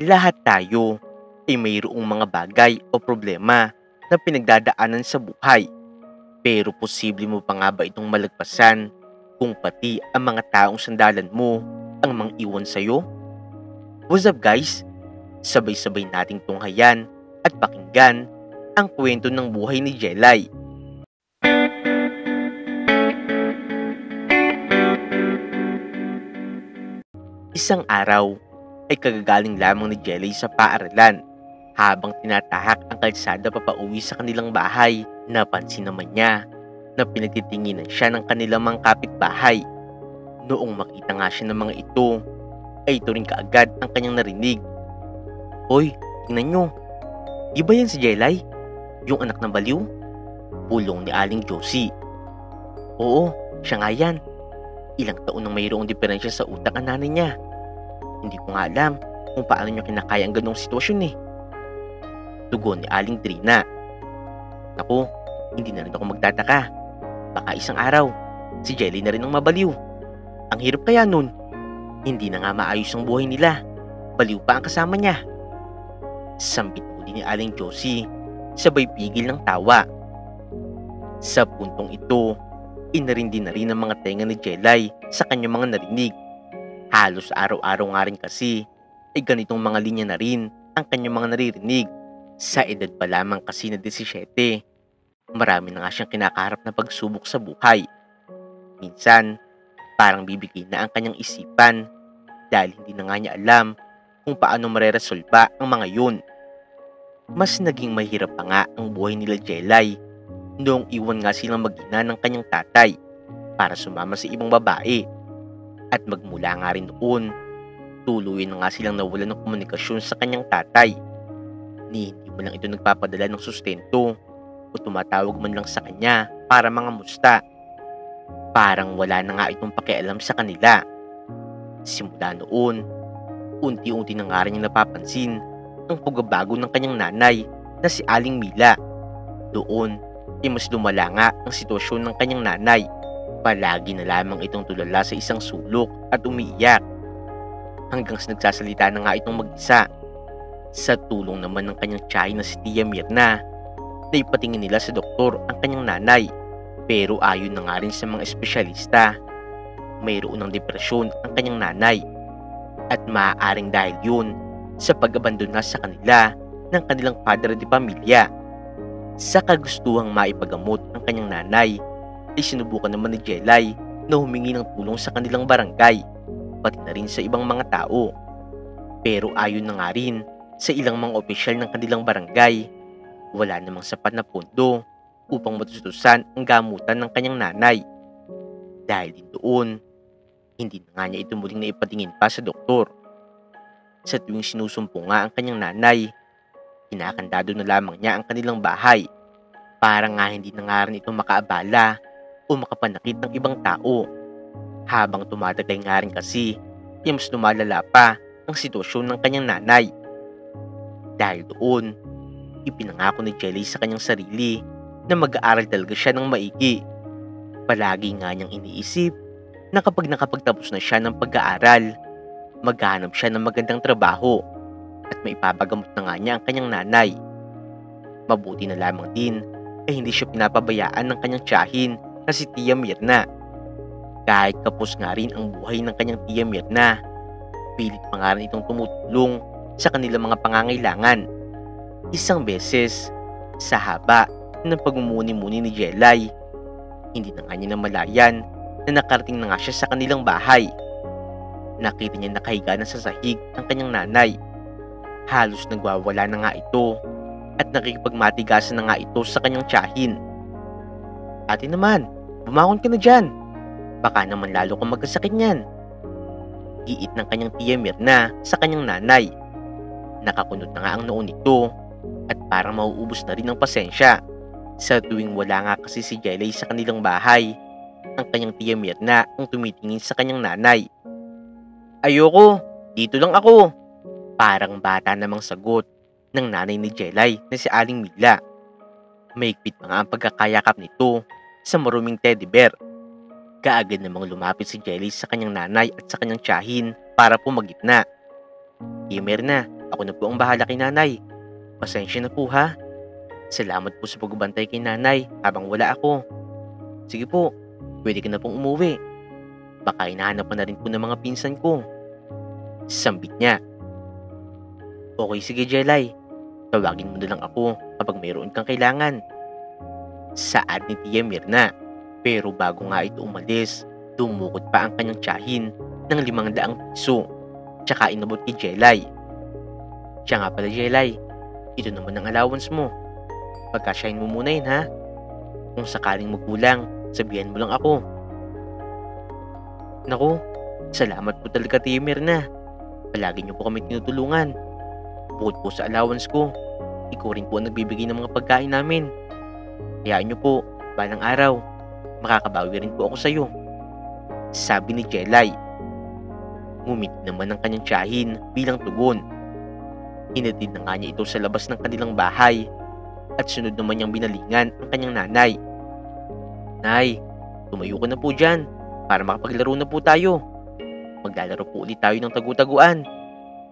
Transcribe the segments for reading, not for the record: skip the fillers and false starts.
Lahat tayo ay mayroong mga bagay o problema na pinagdadaanan sa buhay. Pero posible mo pa nga ba itong malagpasan kung pati ang mga taong sandalan mo ang mang-iwan sa'yo? What's up guys? Sabay-sabay nating tunghayan at pakinggan ang kwento ng buhay ni Jelay. Isang araw ay kagagaling lamang ni Jelay sa paaralan. Habang tinatahak ang kalsada papauwi sa kanilang bahay, napansin naman niya na pinagtitinginan siya ng kanilang mga kapitbahay. Noong makita nga siya ng mga ito, ay ito rin kaagad ang kanyang narinig. Hoy, tingnan nyo, di ba yan si Jelay? Yung anak ng baliw? Pulong ni Aling Josie. Oo, siya nga yan. Ilang taon nang mayroong diferensya sa utak ang nanay niya. Hindi ko nga alam kung paano niya kinakaya ang ganong sitwasyon eh. Tugon ni Aling Trina. Naku, hindi na rin ako magtataka. Baka isang araw, si Jelly na rin ang mabaliw. Ang hirap kaya nun. Hindi na nga maayos ang buhay nila. Baliw pa ang kasama niya. Sambit muli ni Aling Josie, sabay pigil ng tawa. Sa puntong ito, inarindi na rin ang mga tenga ni Jelay sa kanyang mga narinig. Halos araw-araw nga rin kasi, ay ganitong mga linya na rin ang kanyang mga naririnig. Sa edad pa lamang kasi na 17, marami na nga siyang kinakaharap na pagsubok sa buhay. Minsan, parang bibigay na ang kanyang isipan dahil hindi na nga niya alam kung paano mareresolba ang mga yun. Mas naging mahirap pa nga ang buhay nila Jelay noong iwan nga silang mag-ina ng kanyang tatay para sumama sa ibang babae. At magmula nga rin noon, tuluyan na nga silang nawalan ng komunikasyon sa kanyang tatay. Ni hindi mo lang ito nagpapadala ng sustento o tumatawag man lang sa kanya para mga musta. Parang wala na nga itong pakialam sa kanila. Simula noon, unti-unti na nga rin yung napapansin ang pagbabago ng kanyang nanay na si Aling Mila. Doon ay mas lumala nga ang sitwasyon ng kanyang nanay. Palagi na lamang itong tulala sa isang sulok at umiiyak. Hanggang sa nagsasalita na nga itong mag-isa. Sa tulong naman ng kanyang tiyahin na si Tia Mirna, na ipatingin nila sa doktor ang kanyang nanay. Pero ayon na nga rin sa mga espesyalista, mayroon ng depresyon ang kanyang nanay. At maaaring dahil yun sa pag-abandona sa kanila ng kanilang padre de pamilya. Sa kagustuhang maipagamot ang kanyang nanay, ay sinubukan naman ni Jelay na humingi ng tulong sa kanilang barangay, pati na rin sa ibang mga tao. Pero ayon na nga rin sa ilang mga opisyal ng kanilang barangay, wala namang sapat na pondo upang matustusan ang gamutan ng kanyang nanay. Dahil din doon, hindi na nga niya ito muling naipatingin pa sa doktor. Sa tuwing sinusumpong nga ang kanyang nanay, kinakandado na lamang niya ang kanilang bahay para nga hindi na nga rin ito makaabala o makapanakit ng ibang tao. Habang tumatagal nga rin kasi, mas lumalala pa ang sitwasyon ng kanyang nanay. Dahil doon, ipinangako ni Jelly sa kanyang sarili na mag-aaral talaga siya ng maigi. Palagi nga niyang iniisip na kapag nakapagtapos na siya ng pag-aaral, maghahanap siya ng magandang trabaho at maipapagamot na nga niya ang kanyang nanay. Mabuti na lamang din ay hindi siya pinapabayaan ng kanyang tiyahin na si Tia Mirna. Kahit kapos nga rin ang buhay ng kanyang Tia Mirna, pilit pa nga rin itong tumutulong sa kanilang mga pangangailangan. Isang beses, sa haba ng pagmumuni-muni ni Jelay, hindi na nga niya namalayan na nakarating na nga siya sa kanilang bahay. Nakita niya nakahiga na sa sahig ang kanyang nanay. Halos nagwawala na nga ito at nakikipagmatigasan na nga ito sa kanyang tiyahin. Ate naman, bumangon ka na dyan. Baka naman lalo kang magkasakit niyan. Giit ng kanyang Tia Mirna sa kanyang nanay. Nakakunot na nga ang noo nito at parang mauubos na rin ang pasensya. Sa tuwing wala nga kasi si Jelay sa kanilang bahay, ang kanyang Tia Mirna ang tumitingin sa kanyang nanay. Ayoko, dito lang ako. Parang bata namang sagot ng nanay ni Jelay na si Aling Mila. Mahigpit pa nga ang pagkakayakap nito sa maruming teddy bear. Kaagad namang lumapit si Jelly sa kanyang nanay at sa kanyang tiyahin para pumagitna. Tia Mirna, Ako na po ang bahala kay nanay. Pasensya na po ha. Salamat po sa pagbabantay kay nanay habang wala ako. Sige po, pwede ka na pong umuwi. Baka hinahanap pa na rin po ng mga pinsan ko. Sambit niya. Okay sige Jelay, tawagin mo na lang ako kapag mayroon kang kailangan. Saad ni Tia Mirna. Pero bago nga ito umalis, dumukot pa ang kanyang tiyahin ng 500 piso. Tsaka inabot kay Jelay. Siya nga pala Jelay, ito naman ang allowance mo. Pagkasyahin mo muna yun ha. Kung sakaling magkulang, sabihan mo lang ako. Naku, salamat po talaga Tia Mirna. Palagi niyo po kami tinutulungan. Bukod po sa allowance ko, ikaw rin po ang nagbibigay ng mga pagkain namin. Hayaan niyo po, balang araw, makakabawi rin po ako sa iyo. Sabi ni Jelay. Ngumiti naman ang kanyang tiyahin bilang tugon. Hinatid na nga niya ito sa labas ng kanilang bahay at sunod naman niyang binalingan ang kanyang nanay. Nay, tumayo ka na po dyan para makapaglaro na po tayo. Maglalaro po ulit tayo ng tagu-taguan.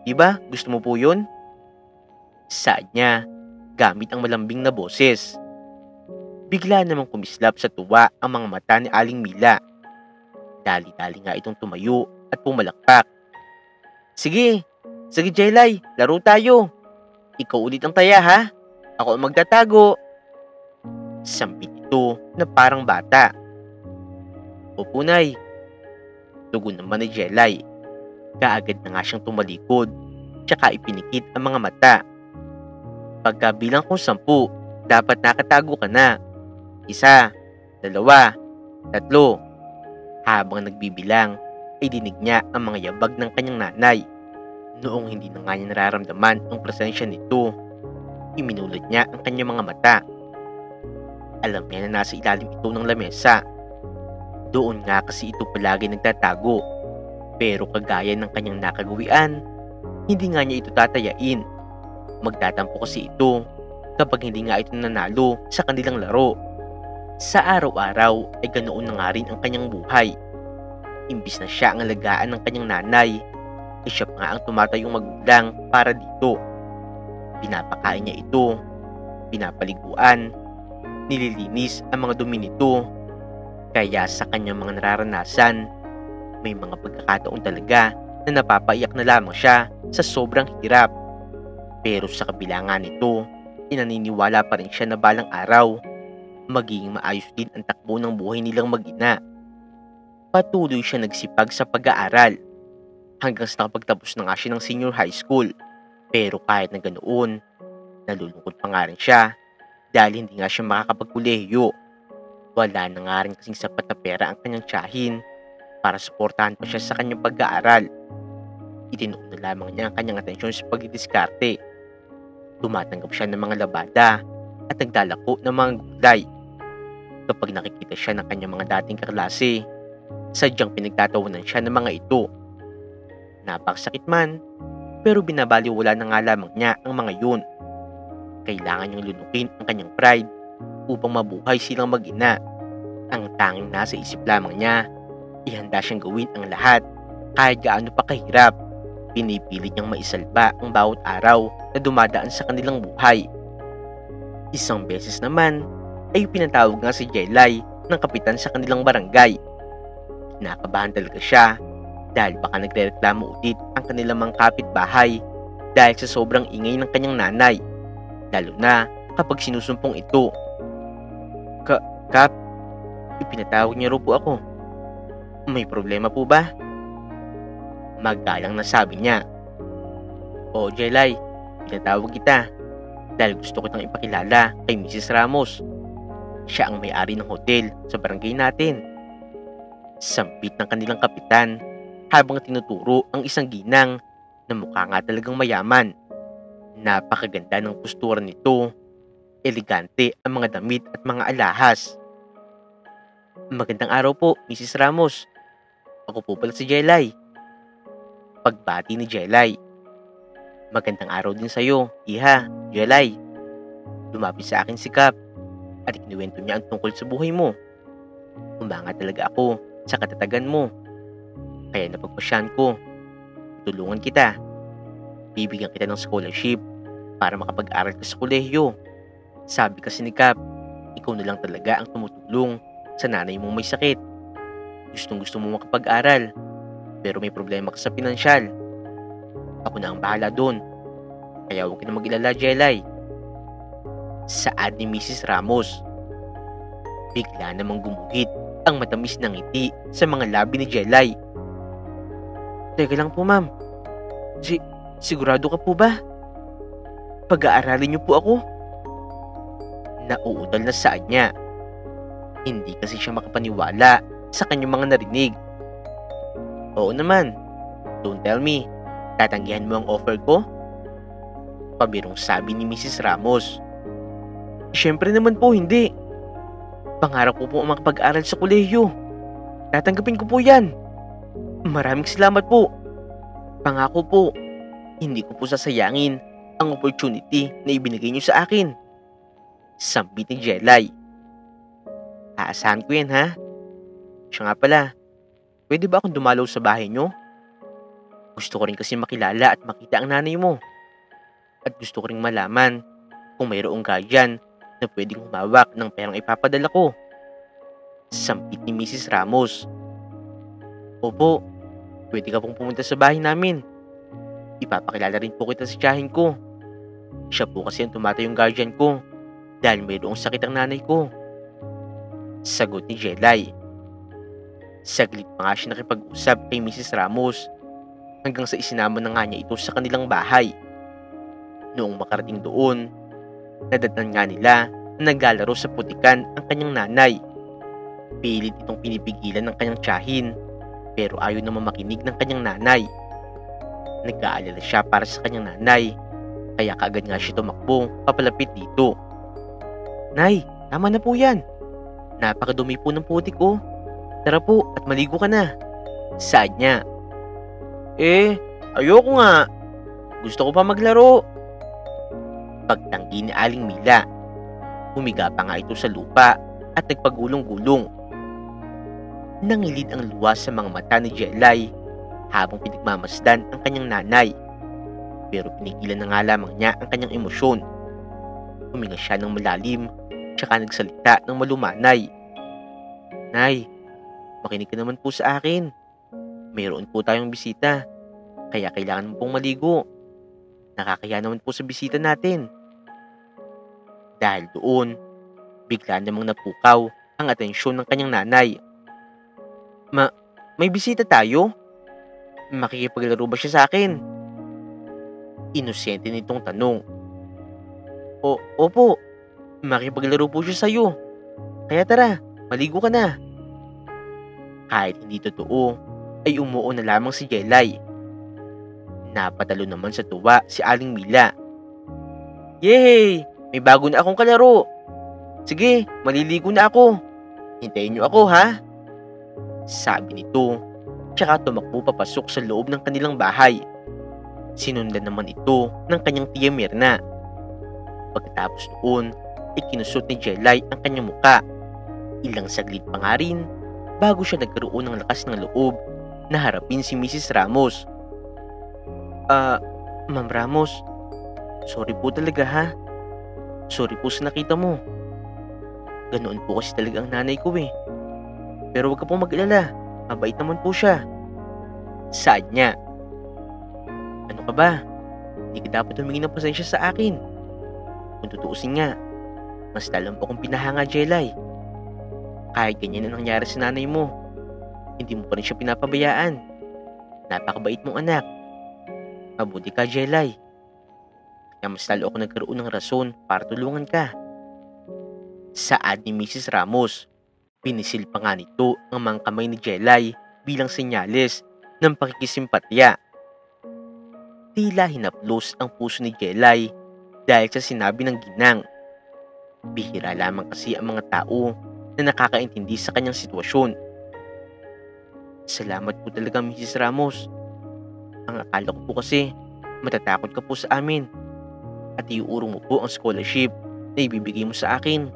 Diba? Gusto mo po yun? Saad niya gamit ang malambing na boses. Bigla namang kumislap sa tuwa ang mga mata ni Aling Mila. Dali-dali nga itong tumayo at pumalakpak. Sige Jelay, laro tayo. Ikaw ulit ang taya ha. Ako ang magtatago. Sampit ito na parang bata. Opo Nay. Tugon naman ni Jelay. Kaagad na nga siyang tumalikod, tsaka ipinikit ang mga mata. Pagkabilang kong 10, dapat nakatago ka na. 1, 2, 3. Habang nagbibilang, ay dinig niya ang mga yabag ng kanyang nanay. Noong hindi na nga niya nararamdaman ang presensya nito, iminulat niya ang kanyang mga mata. Alam niya na nasa ilalim ito ng lamesa. Doon nga kasi ito palagi nagtatago. Pero kagaya ng kanyang nakagawian, hindi nga niya ito tatayain. Magtatampo kasi ito kapag hindi nga ito nanalo sa kanilang laro. Sa araw-araw ay ganoon na nga rin ang kanyang buhay. Imbis na siya ang alagaan ng kanyang nanay, ay siya pa nga ang tumatayong magulang para dito. Pinapakain niya ito, pinapaliguan, nililinis ang mga dumi nito. Kaya sa kanyang mga nararanasan, may mga pagkakataon talaga na napapaiyak na lamang siya sa sobrang hirap. Pero sa kabila nga nito, naniniwala pa rin siya na balang araw, magiging maayos din ang takbo ng buhay nilang mag-ina. Patuloy siya nagsipag sa pag-aaral hanggang sa nakapagtapos na nga siya ng senior high school. Pero kahit na ganoon, nalulungkot pa nga rin siya dahil hindi nga siya makakapagkolehiyo. Wala na nga rin kasing sapat na pera ang kanyang tiyahin para suportahan pa siya sa kanyang pag-aaral. Itinuon na lamang niya ang kanyang atensyon sa pagdidiskarte. Tumatanggap siya ng mga labada at naglalako ng mga gulay. Kapag nakikita siya ng kanyang mga dating kaklase, sadyang pinagtatawanan siya ng mga ito. Napakasakit man, pero binabaliwala na nga lamang niya ang mga yun. Kailangan niyang lunukin ang kanyang pride upang mabuhay silang mag-ina. Ang tanging nasa isip lamang niya, ihanda siyang gawin ang lahat kahit gaano pa kahirap. Pinipilit niyang maisalba ang bawat araw na dumadaan sa kanilang buhay. Isang beses naman ay pinatawag nga si Jelay ng kapitan sa kanilang barangay. Kinakabahan talaga siya dahil baka nagrereklamo ulit ang kanilang mga kapitbahay dahil sa sobrang ingay ng kanyang nanay, lalo na kapag sinusumpong ito. Kap, ipinatawag niya raw po ako. May problema po ba? Magalang na sabi niya. Oo Jelay, pinatawag kita dahil gusto ko itang ipakilala kay Mrs. Ramos. Siya ang may-ari ng hotel sa barangay natin. Sampit ng kanilang kapitan habang tinuturo ang isang ginang na mukha nga talagang mayaman. Napakaganda ng postura nito. Elegante ang mga damit at mga alahas. Magandang araw po, Mrs. Ramos. Ako po pala si Jelay. Pagbati ni Jelay. Magandang araw din sa'yo, Iha, Jelay. Lumapit sa akin si Kap at ikinuwento niya ang tungkol sa buhay mo. Humanga talaga ako sa katatagan mo. Kaya napagpasyan ko. Tulungan kita. Bibigyan kita ng scholarship para makapag-aral ka sa kolehiyo. Sabi kasi ni Cap, ikaw na lang talaga ang tumutulong sa nanay mong may sakit. Gustong gusto mo makapag-aral, pero may problema ka sa pinansyal. Ako na ang bahala doon, kaya huwag ka na mag-ilala, Jelay. Saad ni Mrs. Ramos. Bigla namang gumuhit ang matamis na ngiti sa mga labi ni Jelay. Teka lang po, ma'am. Sigurado ka po ba? Pag-aaralin niyo po ako? Nauutal na saad niya. Hindi kasi siya makapaniwala sa kanyang mga narinig. Oo naman. Don't tell me. Tatanggihan mo ang offer ko? Pabirong sabi ni Mrs. Ramos. Siyempre naman po hindi. Pangarap ko po ang makapag-aral sa kolehiyo. Tatanggapin ko po yan. Maraming salamat po. Pangako po, hindi ko po sasayangin ang opportunity na ibinigay niyo sa akin. Sambit ni Jelay. Aasahan ko yan, ha? Siya nga pala, pwede ba akong dumalaw sa bahay niyo? Gusto ko rin kasi makilala at makita ang nanay mo. At gusto ko rin malaman kung mayroong guardian na pwedeng humawak ng perang ipapadala ko. Sambit ni Mrs. Ramos. Opo, pwede ka pong pumunta sa bahay namin. Ipapakilala rin po kita sa tiyahin ko. Siya po kasi ang tumatayong guardian ko dahil mayroong sakit ang nanay ko. Sagot ni Jelay. Saglit pa nga siya nakipag-usap kay Mrs. Ramos hanggang sa isinama na nga niya ito sa kanilang bahay. Noong makarating doon, nadatnan nga nila na naglalaro sa putikan ang kanyang nanay. Pilit itong pinipigilan ng kanyang tiyahin pero ayaw naman makinig ng kanyang nanay. Nag-aalala siya para sa kanyang nanay kaya kaagad nga siya tumakbo papalapit dito. Nay, tama na po yan. Napakadumi po ng putik ko. Tara po at maligo ka na. Saad niya. Ayoko nga. Gusto ko pa maglaro. Pagtanggi ni Aling Mila, humiga pa nga ito sa lupa at nagpagulong-gulong. Nangilid ang luha sa mga mata ni Jelay habang pinagmamasdan ang kanyang nanay. Pero pinigilan na nga lamang niya ang kanyang emosyon. Huminga siya ng malalim tsaka nagsalita ng malumanay. Nay, makinig ka naman po sa akin. Mayroon po tayong bisita, kaya kailangan mo pong maligo. Nakakaya naman po sa bisita natin. Dahil doon, bigla namang napukaw ang atensyon ng kanyang nanay. May bisita tayo? Makikipaglaro ba siya sa akin? Inosente nitong tanong. Opo, makikipaglaro po siya sa'yo. Kaya tara, maligo ka na. Kahit hindi totoo, ay umuo na lamang si Jelay. Napatalo naman sa tuwa si Aling Mila. Yay! May bago na akong kalaro. Sige, maliligo na ako. Hintayin niyo ako, ha? Sabi nito, tsaka tumakbo papasok sa loob ng kanilang bahay. Sinundan naman ito ng kanyang tiya Mirna. Pagkatapos noon, ikinusot ni Jelay ang kanyang muka. Ilang saglit pa nga rin, bago siya nagkaroon ng lakas ng loob na harapin si Mrs. Ramos. Ma'am Ramos, sorry po talaga, ha? Sorry po sa nakita mo. Ganoon po kasi talaga ang nanay ko eh. Pero huwag ka pong mag-alala, mabait naman po siya. Saad niya. Ano ka ba? Hindi ka dapat humingi ng pasensya sa akin. Kung tutuusin nga, mas lalo po akong pinahanga, Jelay. Kahit ganyan na nangyari sa nanay mo, hindi mo pa rin siya pinapabayaan. Napakabait mong anak. Mabuti ka, Jelay. Kaya mas lalo ako nagkaroon ng rason para tulungan ka. Saad ni Mrs. Ramos. Pinisil pa nga nito ang mga kamay ni Jelay bilang senyales ng pakikisimpatya. Tila hinaplos ang puso ni Jelay dahil sa sinabi ng ginang. Bihira lamang kasi ang mga tao na nakakaintindi sa kanyang sitwasyon. Salamat po talaga, Mrs. Ramos. Ang akala ko po kasi matatakot ka po sa amin at iuurong mo po ang scholarship na ibibigay mo sa akin.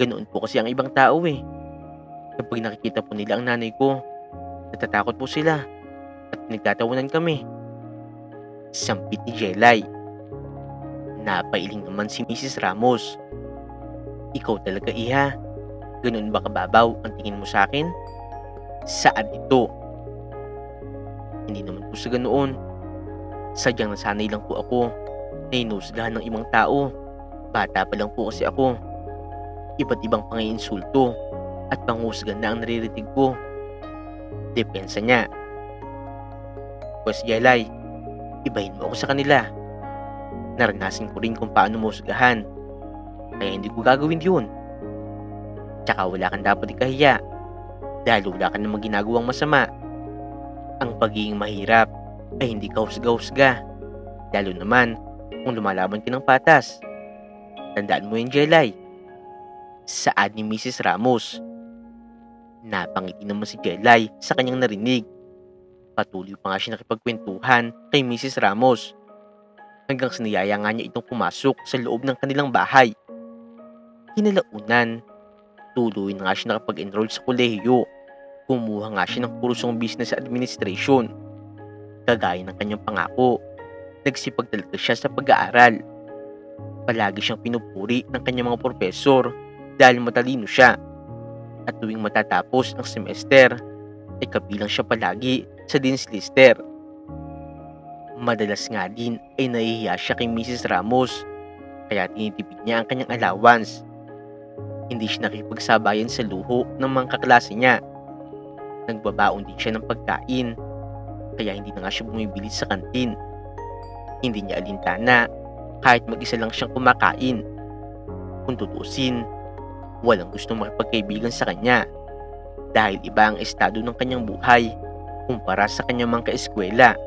Ganoon po kasi ang ibang tao eh. Kapag nakikita po nila ang nanay ko, natatakot po sila at pinagtatawanan kami. Sampit ni Jelay. Napailing naman si Mrs. Ramos. Ikaw talaga, iha. Ganun ba kababaw ang tingin mo sa akin? Saan ito? Hindi naman po sa ganoon. Sadyang nasanay lang po ako na inusgahan ng ibang tao. Bata pa lang po kasi ako. Iba't ibang panginsulto at panghusgan na ang naririnig ko. Depensa niya. Pwes Jelay, ibahin mo ako sa kanila. Naranasan ko rin kung paano musgahan. Kaya hindi ko gagawin yun. Tsaka wala kang dapat ikahiya dahil wala ka namang ginagawang masama. Ang pagiging mahirap ay hindi ka husga-husga. Lalo naman kung lumalaban ka ng patas. Tandaan mo yun, Jelay. Saad ni Mrs. Ramos. Napangiti naman si Jelay sa kanyang narinig. Patuloy pa nga siya nakipagkwentuhan kay Mrs. Ramos. Hanggang siniyaya nga niya itong pumasok sa loob ng kanilang bahay. Kinalaunan, tuloy na nga siya nakapag-enroll sa kolehiyo. Kumuha nga siya ng kursong business administration. Kagaya ng kanyang pangako, nagsipag talaga siya sa pag-aaral. Palagi siyang pinupuri ng kanyang mga profesor dahil matalino siya. At tuwing matatapos ang semester, ay kabilang siya palagi sa Dean's Lister. Madalas nga din ay nahihiya siya kay Mrs. Ramos, kaya tinitipid niya ang kanyang allowance. Hindi siya nakipagsabayan sa luho ng mga kaklase niya. Nagbabaon din siya ng pagkain, kaya hindi na nga siya bumibili sa kantin. Hindi niya alintana kahit mag-isa lang siyang kumakain. Kung tutusin, walang gustong makipagkaibigan sa kanya dahil iba ang estado ng kanyang buhay kumpara sa kanyang mga kaeskwela.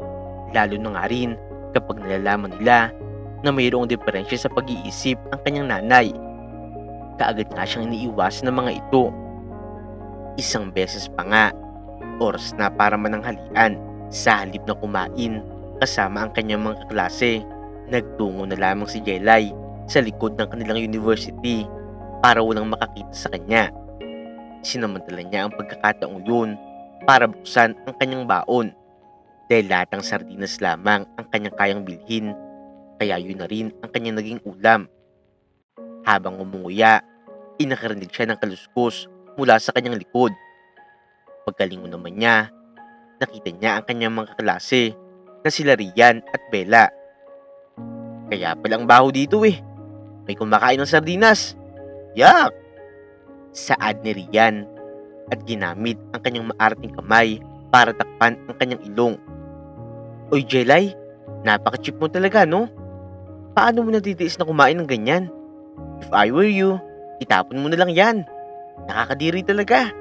Lalo na nga rin kapag nalalaman nila na mayroong diferensya sa pag-iisip ang kanyang nanay. Kaagad nga siyang iniiwasan ng mga ito. Isang beses pa nga, oras na para mananghalian, sa halip na kumain kasama ang kanyang mga kaklase, nagtungo na lamang si Jelay sa likod ng kanilang university para walang makakita sa kanya. Sinamantala niya ang pagkakataong yun para buksan ang kanyang baon. Dahil lahat ng sardinas lamang ang kanyang kayang bilhin, kaya yun na rin ang kanyang naging ulam. Habang umunguya, nakarinig siya ng kaluskos mula sa kanyang likod. Pagkalingon naman niya, nakita niya ang kanyang mga kaklase na sila Rian at Bella. Kaya palang baho dito eh. May kumakain ng sardinas. Yak! Saad ni Rian at ginamit ang kanyang maarting kamay para takpan ang kanyang ilong. Oy Jelay, napaka-cheap mo talaga no? Paano mo natitiis na kumain ng ganyan? If I were you, itapon mo na lang yan. Nakakadiri talaga.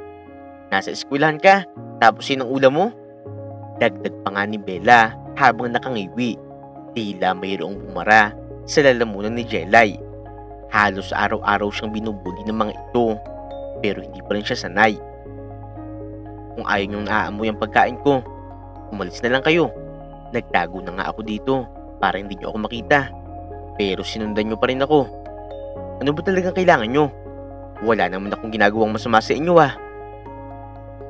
Nasa eskwelahan ka, tapos yun ang ulam mo? Dagdag pa nga ni Bella habang nakangiwi. Tila mayroong bumara sa lalamunan ni Jelay. Halos araw-araw siyang binubuli ng mga ito, pero hindi pa rin siya sanay. Kung ayaw niyong naaamoy ang pagkain ko, umalis na lang kayo. Nagtago na nga ako dito para hindi niyo ako makita. Pero sinundan niyo pa rin ako. Ano ba talagang kailangan niyo? Wala naman akong ginagawang masama sa inyo ah.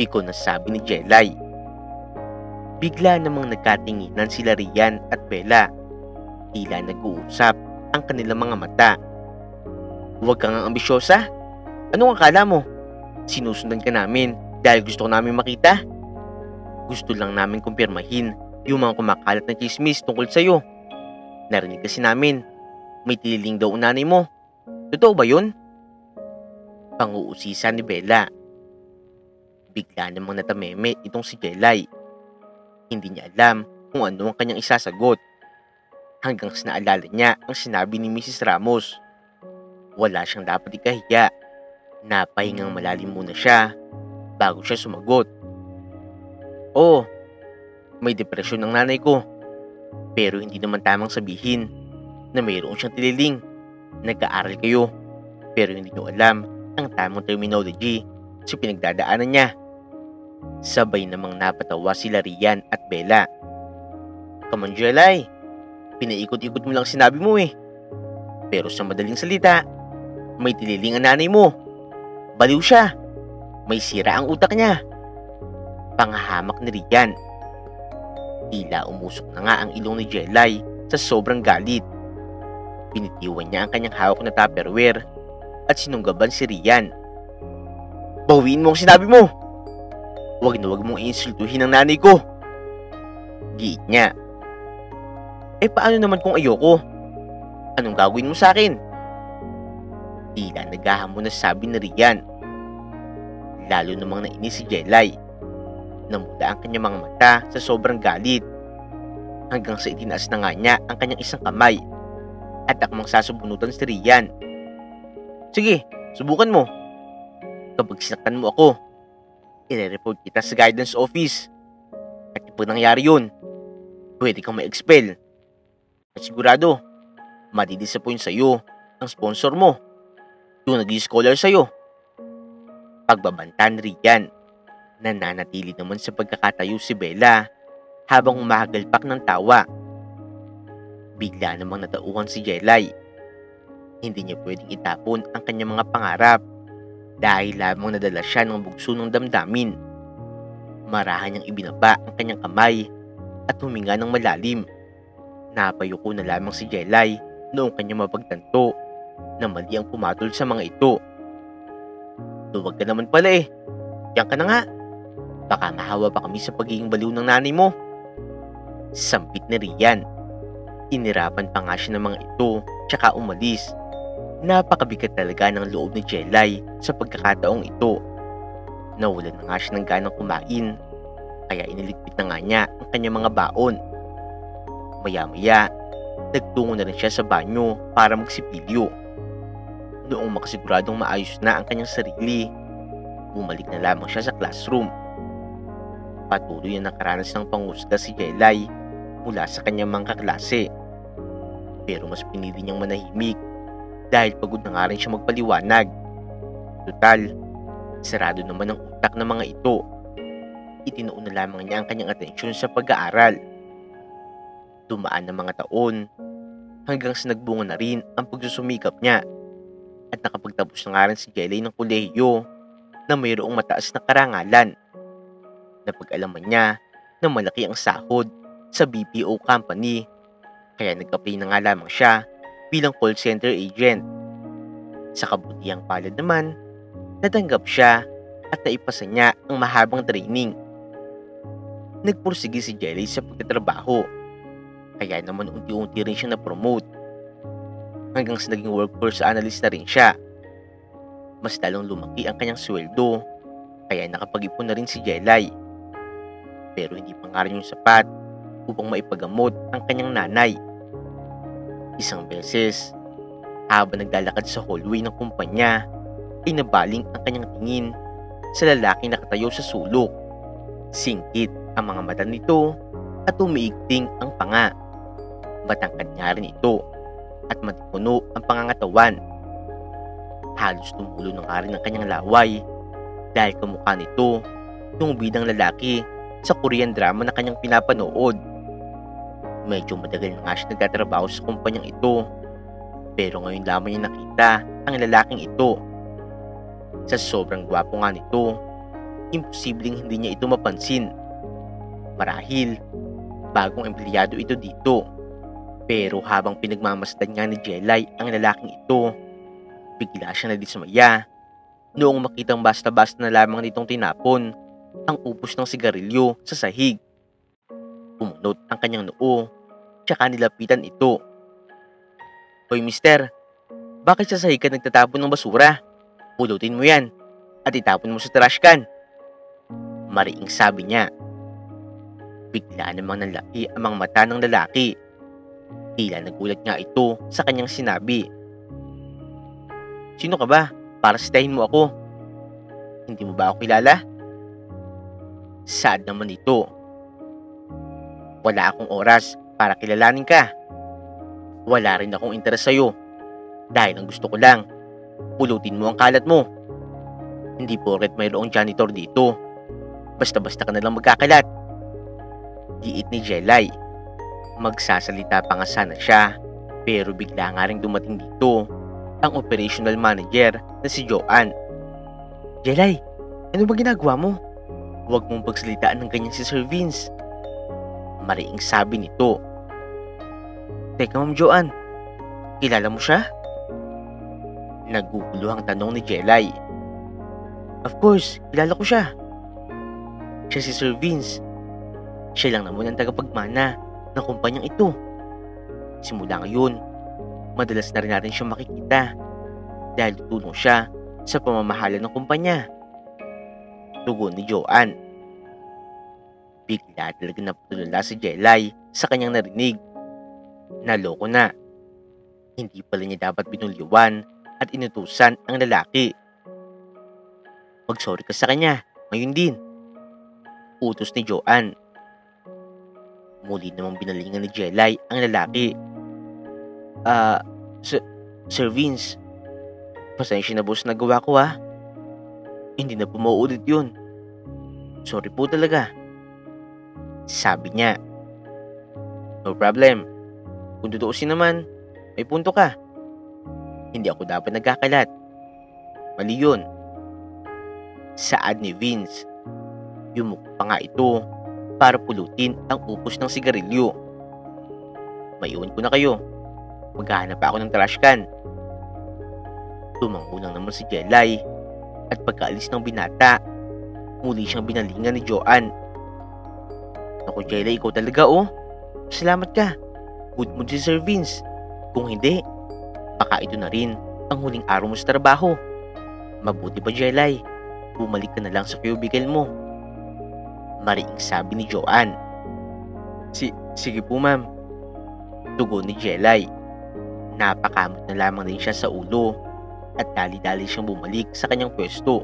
Piko na sabi ni Jelay. Bigla namang nagkatinginan sila Rian at Bella. Tila nag-uusap ang kanilang mga mata. Huwag kang ambisyosa. Anong akala mo? Sinusundan ka namin dahil gusto ko namin makita? Gusto lang namin kumpirmahin yung mga kumakalat na chismis tungkol sa'yo. Narinig kasi namin, may tililing daw ang nanay mo. Totoo ba yun? Panguusisa ni Bella. Bigla namang natameme itong si Jelay. Hindi niya alam kung ano ang kanyang isasagot. Hanggang sa naalala niya ang sinabi ni Mrs. Ramos. Wala siyang dapat ikahiya. Napahingang malalim muna siya bago siya sumagot. Oo, may depresyon ng nanay ko. Pero hindi naman tamang sabihin na mayroon siyang tililing. Nag-aaral kayo, pero hindi niyo alam ang tamang terminology sa pinagdadaanan niya. Sabay namang napatawa sila Rian at Bella. Come on Jelay, pinaikot-ikot mo lang sinabi mo eh. Pero sa madaling salita, may tililing ang nanay mo. Baliw siya. May sira ang utak niya. Pangahamak ni Rian. Tila umusok na nga ang ilong ni Jelay sa sobrang galit. Binitiwan niya ang kanyang hawak na Tupperware at sinunggaban si Rian. Bawiin mo ang sinabi mo! Huwag na huwag mong iinsultuhin ang nanay ko! Giit niya. Paano naman kung ayoko? Anong gagawin mo sa akin? Tila naghahamon na sabi ni Rian. Lalo namang nainis si Jelay. Namula ang kanyang mga mata sa sobrang galit hanggang sa itinaas na nga niya ang kanyang isang kamay at akmang sasabunutan si Rian. Sige, subukan mo. Kapag sinaktan mo ako, i-report kita sa guidance office. At kapag nangyari yun, pwede kang ma-expel. At sigurado, madidisappoint sa'yo ang sponsor mo, yung nag-scholar sa'yo. Pagbabanta ni Rian, nananatili naman sa pagkakatayo si Bella habang umahagalpak ng tawa. Bigla namang natauhan si Jelay. Hindi niya pwedeng itapon ang kanyang mga pangarap dahil lamang nadala siya ng bugso ng damdamin. Marahan niyang ibinaba ang kanyang kamay at huminga ng malalim. Napayuko na lamang si Jelay noong kanyang mapagtanto na mali ang pumatol sa mga ito. Huwag ka naman pala Diyan ka na nga. Baka mahawa pa kami sa pagiging baliw ng nanay mo. Sampit ni Rian. Inirapan pa nga siya ng mga ito tsaka umalis. Napakabigat talaga ng loob ni Jelay sa pagkakataong ito. Nawalan na nga siya ng ganang kumain, kaya iniligpit na nga niya ang kanyang mga baon. Maya-maya, nagtungo na rin siya sa banyo para magsipilyo. Noong makasiguradong maayos na ang kanyang sarili, bumalik na lamang siya sa classroom. Patuloy na nakaranas ng pangusga si Jelay mula sa kanyang mga kaklase. Pero mas pinili niyang manahimik dahil pagod na nga rin siya magpaliwanag. Total, sarado naman ang utak ng mga ito. Itinuon na lamang niya ang kanyang atensyon sa pag-aaral. Dumaan ng mga taon hanggang sa nagbunga na rin ang pagsusumikap niya at nakapagtapos na nga rin si Jelay ng kolehiyo na mayroong mataas na karangalan. Napag-alaman niya na malaki ang sahod sa BPO company kaya nag-apply na nga lamang siya bilang call center agent. Sa kabutihang palad naman, natanggap siya at naipasa niya ang mahabang training. Nagpursige si Jelay sa pagtatrabaho, kaya naman unti-unti rin siya na-promote hanggang sa naging workforce analyst na rin siya. Mas lalong lumaki ang kanyang sweldo, kaya nakapag-ipon na rin si Jelay. Pero hindi pa nga rin yung sapat upang maipagamot ang kanyang nanay. Isang beses, habang naglalakad sa hallway ng kumpanya, ay nabaling ang kanyang tingin sa lalaking nakatayo sa sulok. Singkit ang mga mata nito at umiigting ang panga. Matangkad nga rin ito at matipuno ang pangangatawan. Halos tumulo na nga rin ang kanyang laway dahil kamukha nito yung bidang lalaki sa Korean drama na kanyang pinapanood. Medyo matagal na nga siya nagtatrabaho sa kumpanyang ito, pero ngayon lamang niya nakita ang lalaking ito. Sa sobrang gwapo nga nito, imposibleng hindi niya ito mapansin. Marahil, bagong empleyado ito dito. Pero habang pinagmamasdan nga ni Jelay ang lalaking ito, bigla siya nadismaya noong makitang basta-basta na lamang nitong tinapon ang upos ng sigarilyo sa sahig. Pumunot ang kanyang noo, tsaka nilapitan ito. Hoy mister, bakit sa sahig ka nagtatapon ng basura? Pulutin mo yan at itapon mo sa trash can. Mariing sabi niya. Bigla namang nanlaki ang mga mata ng lalaki. Tila nagulat nga ito sa kanyang sinabi. Sino ka ba? Para sitahin mo ako. Hindi mo ba ako kilala? Sad naman ito. Wala akong oras para kilalanin ka. Wala rin akong interes sa'yo. Dahil ang gusto ko lang, pulutin mo ang kalat mo. Hindi porket mayroong janitor dito, basta-basta ka na lang magkakalat. Giit ni Jelay. Magsasalita pa nga sana siya, pero bigla nga rin dumating dito ang operational manager na si Joanne. Jelay, ano ba ginagawa mo? Huwag mong pagsalitaan ng ganyan si Sir Vince. Mariing sabi nito. Teka Ma'am Joanne, kilala mo siya? Naguguluhang tanong ni Jelay. Of course, kilala ko siya. Siya si Sir Vince. Siya lang naman ang tagapagmana ng kumpanyang ito. Simula ngayon, madalas na rin natin siyang makikita dahil tutulong siya sa pamamahala ng kumpanya. Tugon ni Joanne. Bigla talaga napatulala si Jelay sa kanyang narinig. Naloko na. Hindi pala niya dapat binulyuan at inutusan ang lalaki. Mag-sorry ka sa kanya, ngayon din. Utos ni Joanne. Muli namang binalingan ni Jelay ang lalaki. Sir Vince, pasensya na boss nagawa ko ha. Hindi na po mauulit yun. Sorry po talaga. Sabi niya. No problem. Kung tutuusin naman, may punto ka. Hindi ako dapat nagkakalat. Mali yun. Saad ni Vince. Yumuko pa nga ito para pulutin ang upos ng sigarilyo. Maiwan ko na kayo. Maghahanap ako ng trash can. Tumango lang naman si Jelay at pagkaalis ng binata, muli siyang binalingan ni Joanne. Naku Jelay, ikaw talaga oh. Salamat ka. Good mood si Sir Vince. Kung hindi, baka ito na rin ang huling araw mo sa trabaho. Mabuti pa Jelay, bumalik ka na lang sa cubicle mo. Mariing sabi ni Joanne. Sige po ma'am. Tugon ni Jelay. Napakamot na lamang din siya sa ulo at dali-dali siyang bumalik sa kanyang pwesto.